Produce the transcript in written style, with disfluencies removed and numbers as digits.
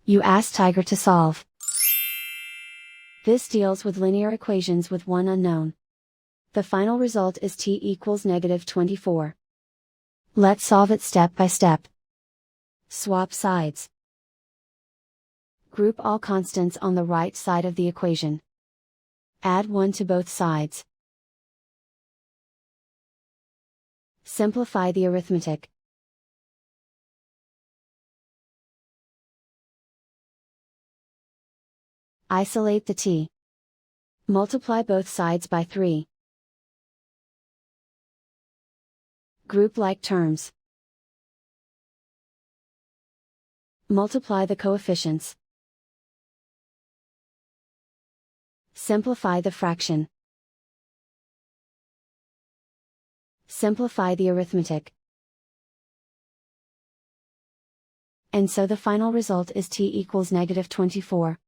You ask Tiger to solve. This deals with linear equations with one unknown. The final result is t equals -24. Let's solve it step by step. Swap sides. Group all constants on the right side of the equation. Add 1 to both sides. Simplify the arithmetic. Isolate the t. Multiply both sides by 3. Group like terms. Multiply the coefficients. Simplify the fraction. Simplify the arithmetic. And so the final result is t equals -24.